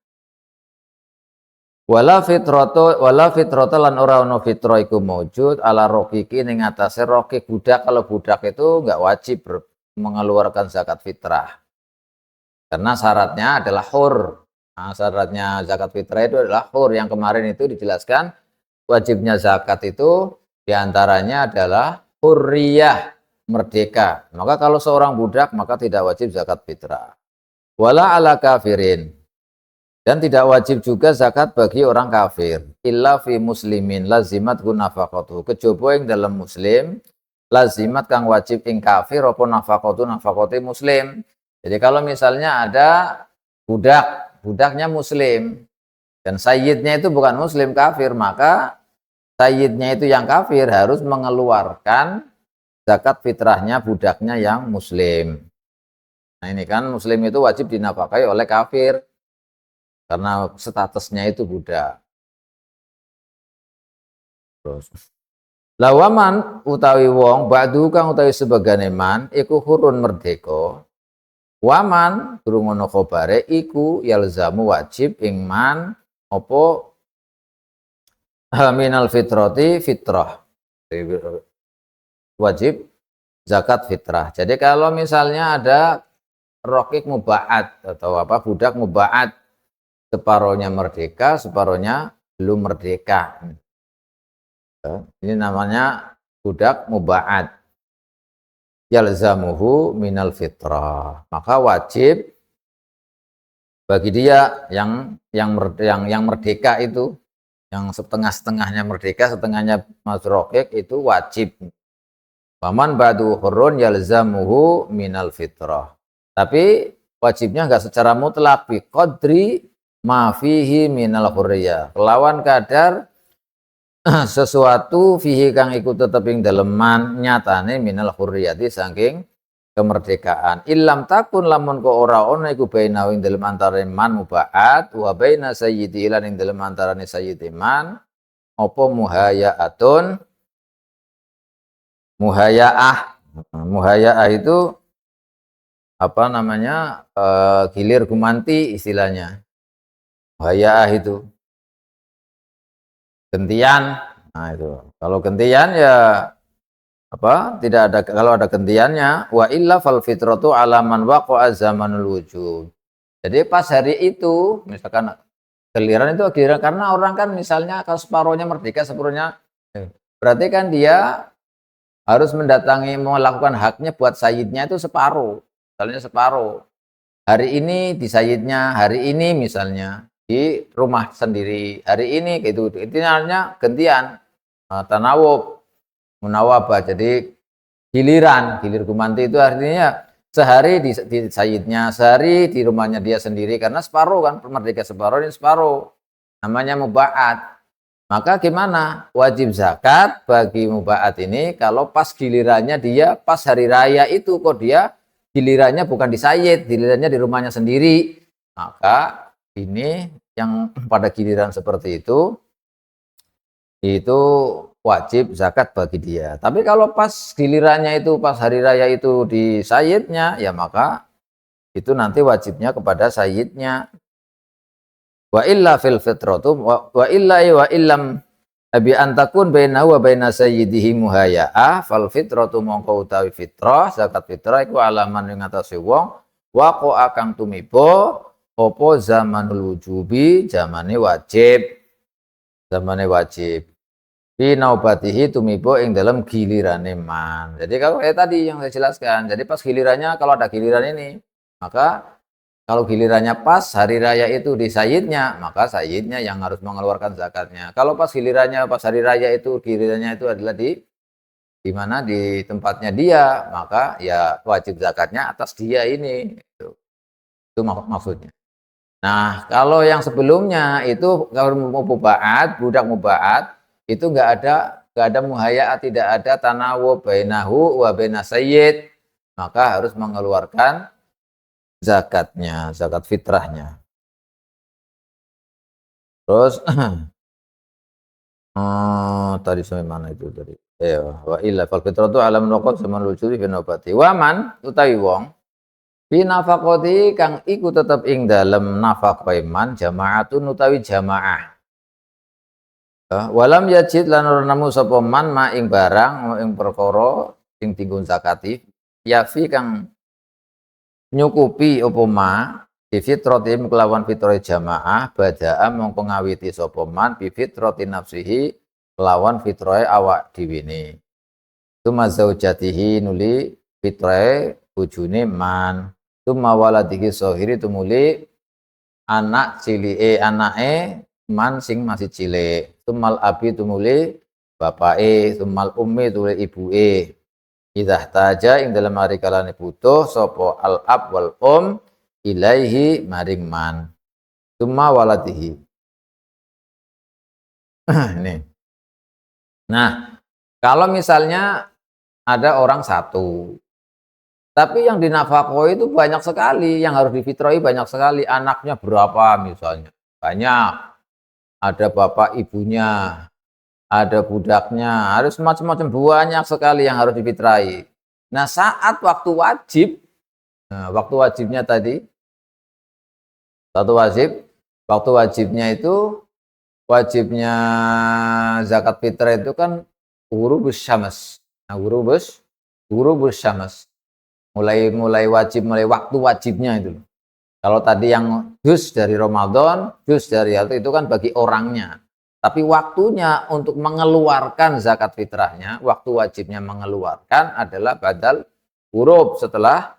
Wala fitrata lan ora ono fitra iku maujud ala rokiki ning atase rokik budak. Kalau budak itu enggak wajib mengeluarkan zakat fitrah. Karena syaratnya adalah hur. Nah, syaratnya zakat fitrah itu adalah hur. Yang kemarin itu dijelaskan wajibnya zakat itu diantaranya adalah hurriyah, merdeka. Maka kalau seorang budak maka tidak wajib zakat fitrah. Wala ala kafirin. Dan tidak wajib juga zakat bagi orang kafir. Illa fi muslimin lazimat gunafaqatu. Kejaba ing dalam muslim lazimat kang wajib ing kafir apa nafaqatu nafaqati muslim. Jadi kalau misalnya ada budaknya muslim dan sayyidnya itu bukan muslim kafir, maka sayyidnya itu yang kafir harus mengeluarkan zakat fitrahnya budaknya yang muslim. Nah, ini kan muslim itu wajib dinafkahi oleh kafir karena statusnya itu budak. Terus lawaman utawi wong ba'du kang utawi sebagane man iku hurun merdeka. Waman durung ana khobare iku yalzamu wajib ing man apa minal fitrati fitrah. Wajib zakat fitrah. Jadi kalau misalnya ada rokik mubaat atau apa budak mubaat, separohnya merdeka, separohnya belum merdeka. Ini namanya budak mubaat. Yalzamuhu minal fitrah. Maka wajib bagi dia yang merdeka itu, yang setengah-setengahnya merdeka, setengahnya masrokik itu wajib. Waman ba'du hurun yalzamuhu minal fitrah. Tapi wajibnya enggak secara mutlak, bi qadri ma fihi minal hurriyah. Kelawan kadar sesuatu fihi kang ikut tetep ing daleman nyatane minal hurriyati saking kemerdekaan. Illam takun lamun ko ora ono iku baina ing dalem antarané man mubaat wa baina sayyidi lan ing dalem antarané sayyidi man apa muhayaah itu apa namanya, gilir gumanti istilahnya. Muhayaah itu gentian. Nah itu kalau gentian ya apa, tidak ada, kalau ada gentiannya, wa illa fal fitratu alaman waqa'a zamanul wujud. Jadi pas hari itu misalkan giliran itu giliran karena orang kan misalnya kalau separuhnya merdeka separuhnya, berarti kan dia harus mendatangi melakukan haknya buat sayyidnya itu separuh, misalnya separuh. Hari ini di sayyidnya, hari ini misalnya di rumah sendiri, hari ini gitu. Itu namanya gantian, tanawub, munawabah. Jadi gilir gumanti itu artinya sehari di sayyidnya, sehari di rumahnya dia sendiri, karena separuh kan merdeka separuh, ini separuh. namanya muba'at. Maka gimana? Wajib zakat bagi muba'at ini kalau pas gilirannya dia pas hari raya itu kok dia gilirannya bukan di Sayyid, gilirannya di rumahnya sendiri. Maka ini yang pada giliran seperti itu wajib zakat bagi dia. Tapi kalau pas gilirannya itu pas hari raya itu di Sayyidnya, ya maka itu nanti wajibnya kepada Sayyidnya. Wa illa fil fitratu wa illa wa illam abi antakun bainahu wa baina sayyidihi muhaya'ah fal fitratu mongko utawi fitrah zakat fitrah iku alaman ing atase wong waqo akang tumibo apa zamanul wujubi zamane wajib fi naubatihi tumibo ing dalam gilirane man. Jadi kalau kayak tadi yang saya jelaskan, jadi pas gilirannya kalau ada giliran ini maka kalau gilirannya pas hari raya itu di sayyidnya, maka sayyidnya yang harus mengeluarkan zakatnya. Kalau pas gilirannya pas hari raya itu gilirannya itu adalah di mana di tempatnya dia, maka ya wajib zakatnya atas dia ini. Itu maksudnya. Nah, kalau yang sebelumnya itu kalau mubaat, budak mubaat itu nggak ada muhayya, tidak ada tanawub bainahu wa baina sayyid, maka harus mengeluarkan zakatnya, zakat fitrahnya. Terus tadi sampai mana itu tadi? Wa illa fal fitratu alam naqat zaman wujudi fi nabati. Wa man utawi wong fi nafaqati kang iku tetep ing dalem nafaqah man jamaatun utawi jamaah. Walam yajid lan ora nemu sapa man ma ing barang ing perkara sing tinggon zakati yafi kang nyukupi apa ma bi fitratim kelawan fitrah jamaah bada'a mongko ngawiti sapa man bi fitrati nafsihi kelawan fitrah awak dhewe ne. Tuma zaujatihi nuli fitrah bojone man. Tuma waladihi sohiri tumuli anak cilike anake man sing masih cilik. Tumal abi tumuli bapake, tumal ummi tumuli ibuke. Idah taja ing dalam hari kalane butuh sopo al ab wal ilaihi maring man summa waladihi. Ini. Nah, kalau misalnya ada orang satu, tapi yang dinafkahi itu banyak sekali, yang harus difitrahi banyak sekali, anaknya berapa misalnya, banyak, ada bapak ibunya, ada budaknya, harus macam-macam banyak sekali yang harus difitrahi. Nah, saat waktu wajib, waktu wajibnya tadi, waktu wajibnya itu, wajibnya zakat fitrah itu kan ghurubus syams. Nah, ghurubus syams. Mulai wajib, mulai waktu wajibnya itu. Kalau tadi yang juz dari Ramadan, juz dari itu kan bagi orangnya. Tapi waktunya untuk mengeluarkan zakat fitrahnya, waktu wajibnya mengeluarkan adalah badal ghurub setelah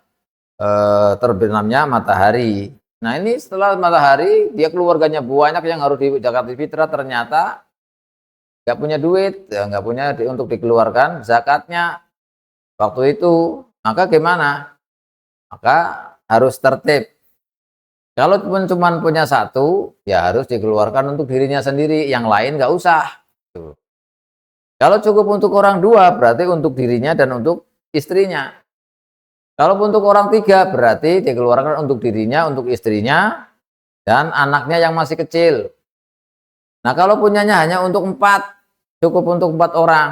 terbenamnya matahari. Nah ini setelah matahari, dia keluarganya banyak yang harus di zakat fitrah, ternyata nggak punya duit, ya, nggak punya untuk dikeluarkan zakatnya waktu itu, maka gimana? Maka harus tertib. Kalau cuma punya satu, ya harus dikeluarkan untuk dirinya sendiri, yang lain nggak usah. Kalau cukup untuk orang dua, berarti untuk dirinya dan untuk istrinya. Kalau untuk orang tiga, berarti dikeluarkan untuk dirinya, untuk istrinya, dan anaknya yang masih kecil. Nah, kalau punyanya hanya untuk 4, cukup untuk 4 orang,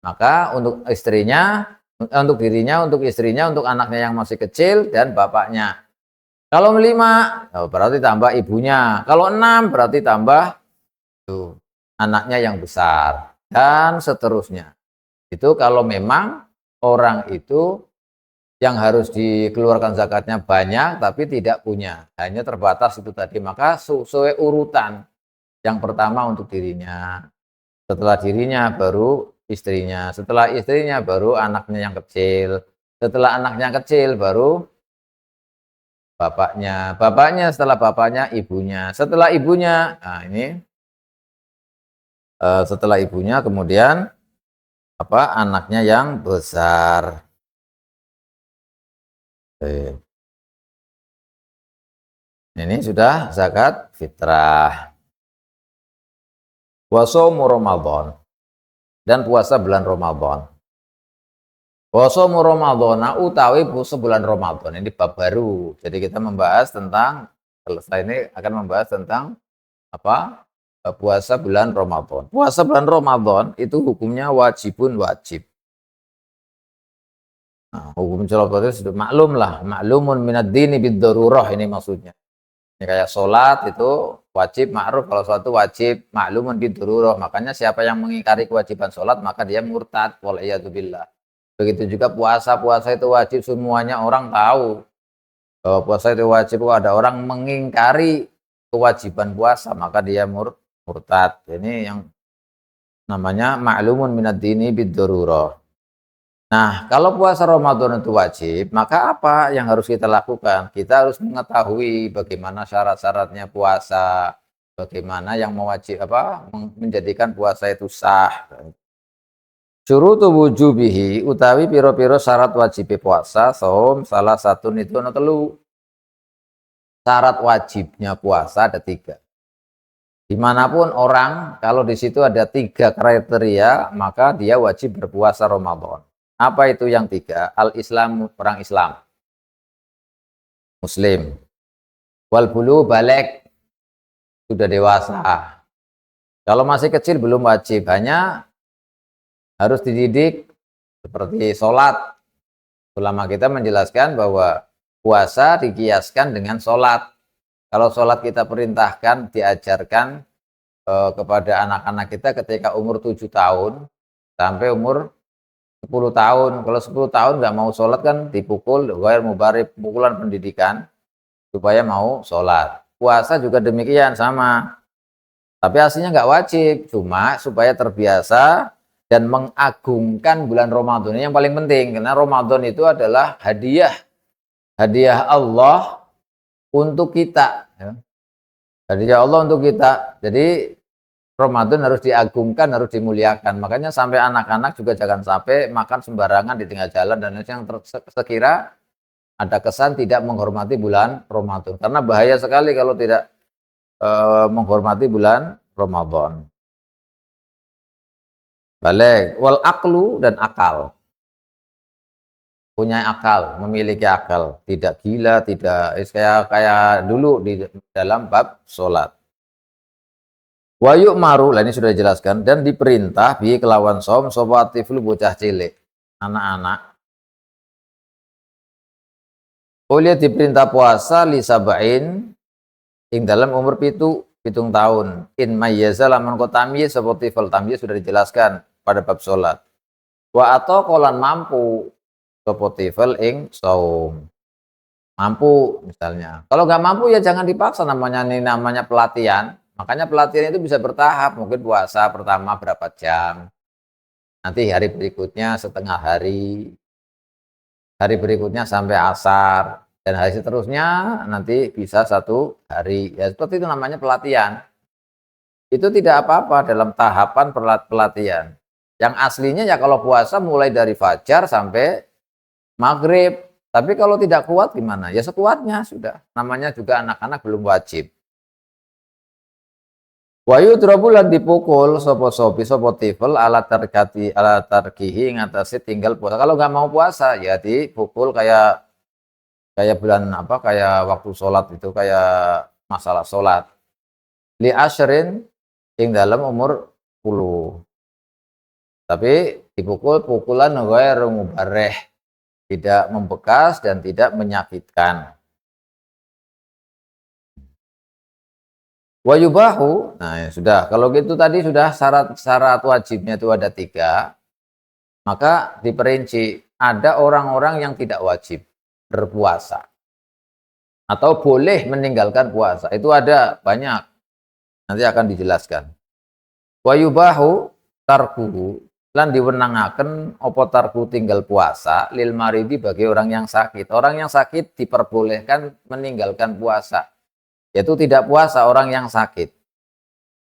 maka untuk istrinya, untuk dirinya, untuk istrinya, untuk anaknya yang masih kecil, dan bapaknya. Kalau 5, berarti tambah ibunya. Kalau 6, berarti tambah anaknya yang besar, dan seterusnya. Itu kalau memang orang itu yang harus dikeluarkan zakatnya banyak tapi tidak punya, hanya terbatas itu tadi, maka sesuai urutan. Yang pertama untuk dirinya, setelah dirinya baru istrinya, setelah istrinya baru anaknya yang kecil, setelah anaknya kecil baru bapaknya setelah bapaknya ibunya, setelah ibunya, nah ini setelah ibunya kemudian anaknya yang besar. Ini sudah zakat fitrah. Wa shaumu Ramadan, dan puasa bulan Ramadan. Wa shaumu Ramadhana utawi puasa bulan Ramadan. Ini bab baru. Jadi kita membahas tentang, selesai ini akan membahas tentang apa? Puasa bulan Ramadan. Puasa bulan Ramadan itu hukumnya wajibun wajib. Nah, hukum sholat itu sudah maklum lah, maklumun minad dini bid-darurah, ini maksudnya. Ini kayak sholat itu wajib ma'ruf, kalau sholat itu wajib maklumun bid-darurah. Makanya siapa yang mengingkari kewajiban sholat maka dia murtad, waliyadzubillah. Begitu juga puasa, puasa itu wajib, semuanya orang tahu bahwa puasa itu wajib. Kalau ada orang mengingkari kewajiban puasa maka dia murtad. Ini yang namanya maklumun minad dini bid-darurah. Nah, kalau puasa Ramadan itu wajib, maka apa yang harus kita lakukan? Kita harus mengetahui bagaimana syarat-syaratnya puasa, bagaimana yang menjadikan puasa itu sah. Syurutu wujubihi utawi piro-piro syarat wajib puasa, saum salah satu itu ana telu. Syarat wajibnya puasa ada 3. Dimanapun orang, kalau di situ ada 3 kriteria, maka dia wajib berpuasa Ramadan. Apa itu yang 3? Al-Islam, orang Islam, Muslim. Wal bulu balik, sudah dewasa. Kalau masih kecil belum wajib, hanya harus dididik seperti sholat. Ulama kita menjelaskan bahwa puasa dikiaskan dengan sholat. Kalau sholat kita perintahkan, diajarkan kepada anak-anak kita ketika umur 7 tahun sampai umur 10 tahun. Kalau 10 tahun nggak mau sholat kan dipukul, ghair mubarib, pukulan pendidikan supaya mau sholat. Puasa juga demikian, sama. Tapi aslinya nggak wajib, cuma supaya terbiasa dan mengagungkan bulan Ramadan. Ini yang paling penting, karena Ramadan itu adalah hadiah Allah untuk kita. Hadiah Allah untuk kita. Jadi Ramadan harus diagungkan, harus dimuliakan. Makanya sampai anak-anak juga jangan sampai makan sembarangan di tengah jalan dan yang sekira ada kesan tidak menghormati bulan Ramadan. Karena bahaya sekali kalau tidak menghormati bulan Ramadan. Balik, wal aklu dan akal. Punya akal, memiliki akal, tidak gila, tidak kayak dulu di dalam bab sholat. Wa yu'maru, ini sudah dijelaskan, dan diperintah bi kelawan som sopatiflu bocah cilik, anak-anak. Oleh diperintah puasa li sabain ing dalam umur pitung tahun. In mayyaza lamun ko tamyiz seperti fal tamyiz sudah dijelaskan pada bab sholat. Wa atau kolan mampu seperti fal ing saum. Mampu misalnya. Kalau nggak mampu ya jangan dipaksa, namanya pelatihan. Makanya pelatihan itu bisa bertahap, mungkin puasa pertama berapa jam, nanti hari berikutnya setengah hari berikutnya sampai asar, dan hari seterusnya nanti bisa 1 hari. Ya seperti itu namanya pelatihan. Itu tidak apa-apa dalam tahapan pelatihan. Yang aslinya ya kalau puasa mulai dari fajar sampai maghrib. Tapi kalau tidak kuat gimana? Ya sekuatnya sudah. Namanya juga anak-anak belum wajib. Wa yudrabu lan dipukul sapa sopi sapa tifel ala tarkihi ngatasi tinggal puasa. Kalau nggak mau puasa ya dipukul kayak bulan kayak waktu sholat itu, kayak masalah sholat. Li asyrin ing dalam umur 10. Tapi dipukul pukulan ghairu mubarrih, tidak membekas dan tidak menyakitkan. Wa yubahu, nah ya sudah, kalau gitu tadi sudah syarat wajibnya itu ada 3, maka diperinci, ada orang-orang yang tidak wajib berpuasa atau boleh meninggalkan puasa, itu ada banyak, nanti akan dijelaskan. Wa yubahu tarkuhu, lan diwenangaken apa tarku tinggal puasa lil maridi bagi orang yang sakit. Orang yang sakit diperbolehkan meninggalkan puasa. Yaitu tidak puasa orang yang sakit.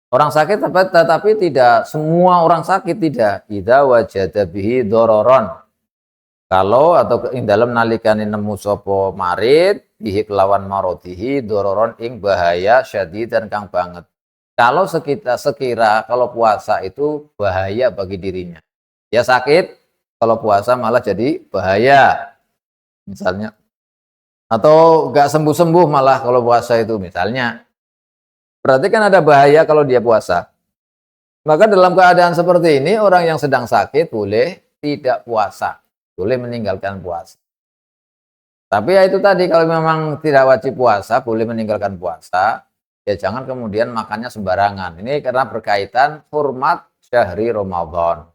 Orang sakit tetapi tidak semua orang sakit, tidak. Idza wajada bihi dororon. Kalau atau ing dalem nalikane nemu sapa marid bihi kelawan maradihi dororon ing bahaya syadidan kang banget. kalau sekira kalau puasa itu bahaya bagi dirinya. Dia sakit, kalau puasa malah jadi bahaya. Misalnya, atau nggak sembuh-sembuh malah kalau puasa itu misalnya. Berarti kan ada bahaya kalau dia puasa. Maka dalam keadaan seperti ini, orang yang sedang sakit boleh tidak puasa, boleh meninggalkan puasa. Tapi ya itu tadi, kalau memang tidak wajib puasa, boleh meninggalkan puasa, ya jangan kemudian makannya sembarangan. Ini karena berkaitan hormat syahri Ramadan,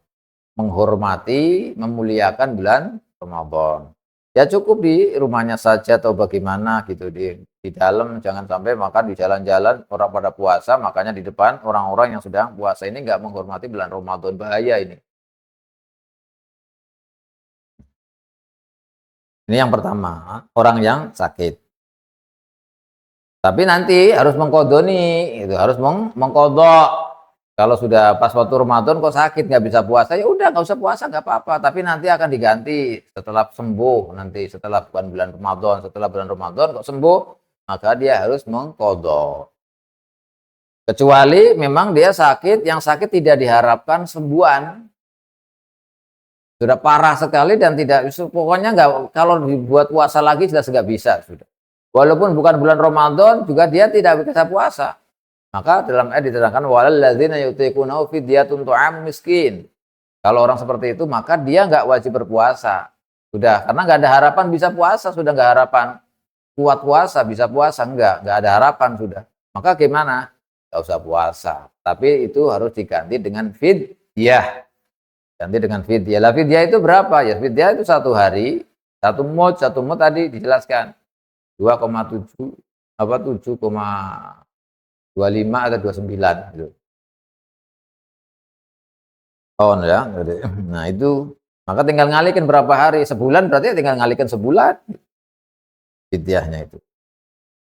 menghormati, memuliakan bulan Ramadan. Ya cukup di rumahnya saja atau bagaimana gitu, di dalam jangan sampai makan di jalan-jalan orang pada puasa, makanya di depan orang-orang yang sedang puasa ini nggak menghormati bulan Ramadan, bahaya ini. Ini yang pertama, orang yang sakit. Tapi nanti harus mengkodoni, itu harus mengkodok. Kalau sudah pas waktu Ramadan kok sakit nggak bisa puasa, ya udah nggak usah puasa nggak apa-apa. Tapi nanti akan diganti setelah sembuh, nanti setelah bulan Ramadan, setelah bulan Ramadan kok sembuh, maka dia harus mengkodok. Kecuali memang dia sakit, yang sakit tidak diharapkan sembuhan, sudah parah sekali dan tidak, pokoknya nggak, kalau dibuat puasa lagi jelas nggak bisa sudah. Walaupun bukan bulan Ramadan juga dia tidak bisa puasa. Maka dalam ayat diterangkan walal ladzina yutiqunahu fidyatun tu'am miskin. Kalau orang seperti itu maka dia nggak wajib berpuasa. Sudah, karena nggak ada harapan bisa puasa, sudah nggak harapan kuat puasa, bisa puasa, nggak ada harapan sudah. Maka gimana? Nggak usah puasa. Tapi itu harus diganti dengan fidyah. Ganti dengan fidyah. Lah fidyah itu berapa? Ya fidyah itu 1 hari, 1 mud tadi dijelaskan. 2,7 apa 7,25 atau 29 gitu. Oh ya. Nah itu maka tinggal ngalikin berapa hari, sebulan berarti tinggal ngalikin sebulan fidyahnya itu.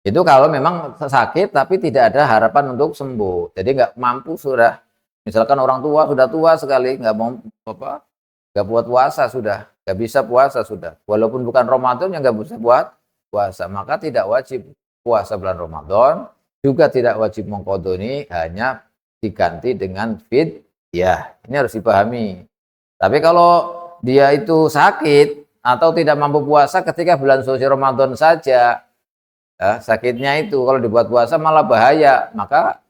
Itu kalau memang sakit tapi tidak ada harapan untuk sembuh. Jadi nggak mampu sudah. Misalkan orang tua sudah tua sekali, nggak mau apa, nggak buat puasa sudah, nggak bisa puasa sudah. Walaupun bukan Ramadan yang nggak bisa buat puasa, maka tidak wajib puasa bulan Ramadan, juga tidak wajib mengkodoni, hanya diganti dengan fidyah. Ini harus dipahami. Tapi kalau dia itu sakit atau tidak mampu puasa ketika bulan suci Ramadan saja, ya, sakitnya itu kalau dibuat puasa malah bahaya. Maka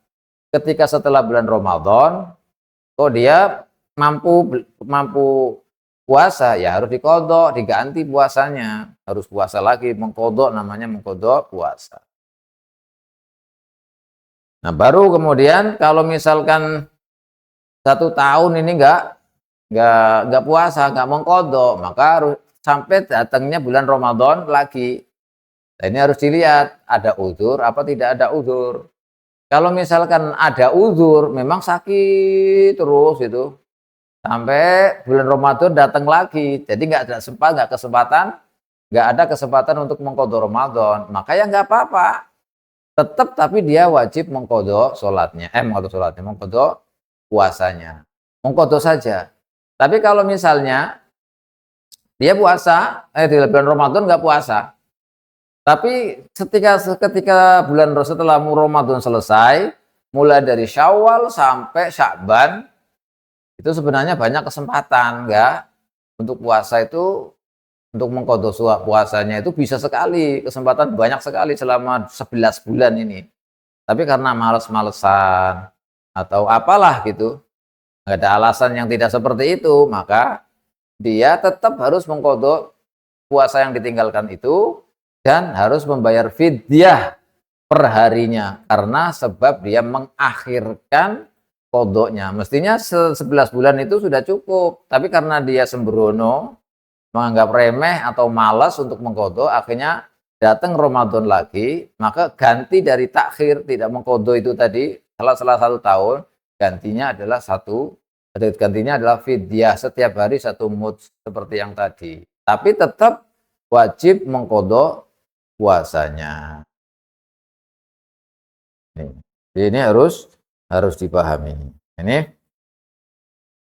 ketika setelah bulan Ramadan, kok dia mampu puasa, ya harus dikodok, diganti puasanya, harus puasa lagi, mengkodok, namanya mengkodok puasa. Nah baru kemudian kalau misalkan 1 tahun ini nggak puasa, nggak mengkodok, maka harus sampai datangnya bulan Ramadan lagi. Nah, ini harus dilihat ada uzur apa tidak ada uzur. Kalau misalkan ada uzur, memang sakit terus itu, sampai bulan Ramadan datang lagi, jadi nggak ada kesempatan untuk mengkodok Ramadan, maka ya nggak apa-apa, tetap tapi dia wajib mengkodok sholatnya, mengkodok puasanya, mengkodok saja. Tapi kalau misalnya dia puasa, di bulan Ramadan nggak puasa, tapi ketika bulan setelah Ramadan selesai, mulai dari Syawal sampai Sya'ban, itu sebenarnya banyak kesempatan, enggak, untuk puasa itu, untuk mengqadha puasanya itu bisa sekali, kesempatan banyak sekali selama 11 bulan ini. Tapi karena males-malesan atau apalah gitu, enggak ada alasan yang tidak seperti itu, maka dia tetap harus mengqadha puasa yang ditinggalkan itu dan harus membayar fidyah per harinya, karena sebab dia mengakhirkan kodoknya. Mestinya 11 bulan itu sudah cukup, tapi karena dia sembrono, menganggap remeh atau malas untuk mengkodok, akhirnya datang Ramadan lagi, maka ganti dari takhir tidak mengkodok itu tadi, setelah 1 tahun, gantinya adalah fidyah setiap hari 1 mud seperti yang tadi. Tapi tetap wajib mengkodok puasanya. Ini harus dipahami. Ini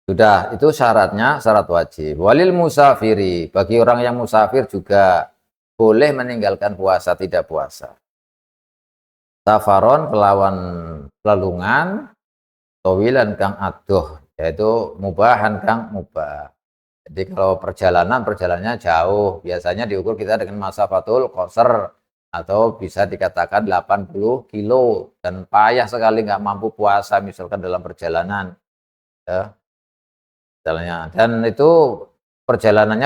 sudah, itu syaratnya, syarat wajib. Walil musafiri, bagi orang yang musafir juga boleh meninggalkan puasa, tidak puasa. safaron kelawan lelungan, tawilan kang adoh, yaitu mubahan kang mubah. Jadi kalau perjalanannya jauh, biasanya diukur kita dengan masafatul qasar atau bisa dikatakan 80 kilo dan payah sekali nggak mampu puasa misalkan dalam perjalanan, ya, misalnya. Dan itu perjalanan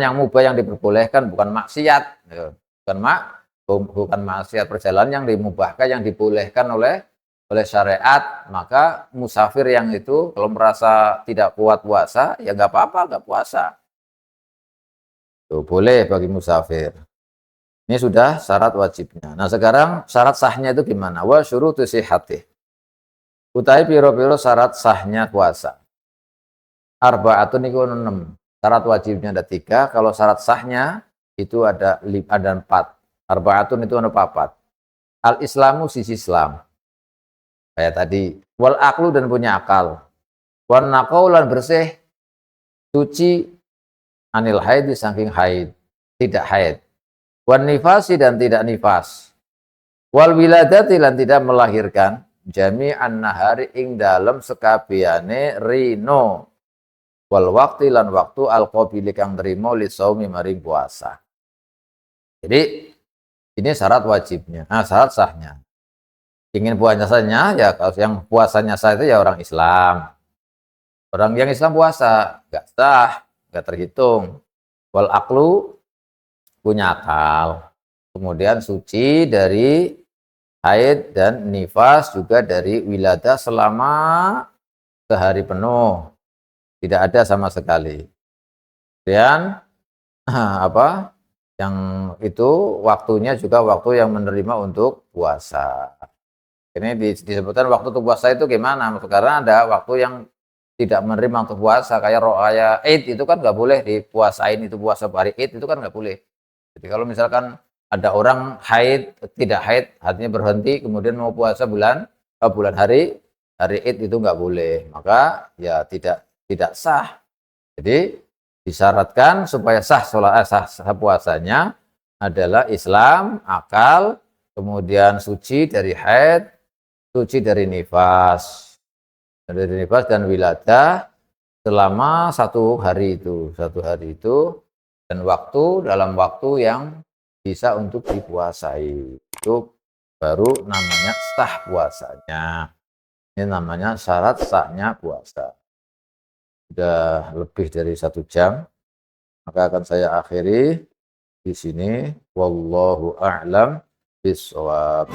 yang mubah yang diperbolehkan, bukan maksiat, ya. bukan maksiat, perjalanan yang dimubahkan, yang dibolehkan oleh syariat. Maka musafir yang itu kalau merasa tidak kuat puasa, ya nggak apa-apa, nggak puasa. Tuh, boleh bagi musafir. Ini sudah syarat wajibnya. Nah sekarang syarat sahnya itu gimana? Wa syurutu sihhatih. Utai piro-piro syarat sahnya puasa. Arba'atun niku 6. Syarat wajibnya ada 3. Kalau syarat sahnya itu ada 4. Arba'atun itu ada 4. Al-Islamu sisi Islam. Kayak tadi. Wal aklu dan punya akal. Wan naqaulan bersih. Suci anil haid saking haid. Tidak haid. Wan nifasi dan tidak nifas. Wal wiladati lan tidak melahirkan. Jami'an nahari ing dalem sekabiane rino. Wal waktu lan waktu al-qabili kang nerimo li saumi maring puasa. Jadi ini syarat wajibnya. Nah, syarat sahnya. Ingin puasanya ya kalau yang puasanya sah itu ya orang Islam. Orang yang Islam puasa enggak sah, enggak terhitung. Wal aklu punya akal. Kemudian suci dari haid dan nifas, juga dari wiladah selama sehari penuh. Tidak ada sama sekali. Dan apa? Yang itu waktunya juga waktu yang menerima untuk puasa. Ini disebutkan waktu untuk puasa itu gimana? Karena ada waktu yang tidak menerima untuk puasa, kayak Id itu kan nggak boleh dipuasain, itu puasa hari Id itu kan nggak boleh. Jadi kalau misalkan ada orang haid, tidak haid, artinya berhenti, kemudian mau puasa bulan hari Id itu nggak boleh, maka ya tidak sah. Jadi disyaratkan supaya sah puasanya adalah Islam, akal, kemudian suci dari haid, suci dari nifas, dan wiladah selama satu hari itu, dan dalam waktu yang bisa untuk dipuasai, itu baru namanya sah puasanya. Ini namanya syarat sahnya puasa. Sudah lebih dari 1 jam, maka akan saya akhiri di sini. Wallahu a'lam bishawab.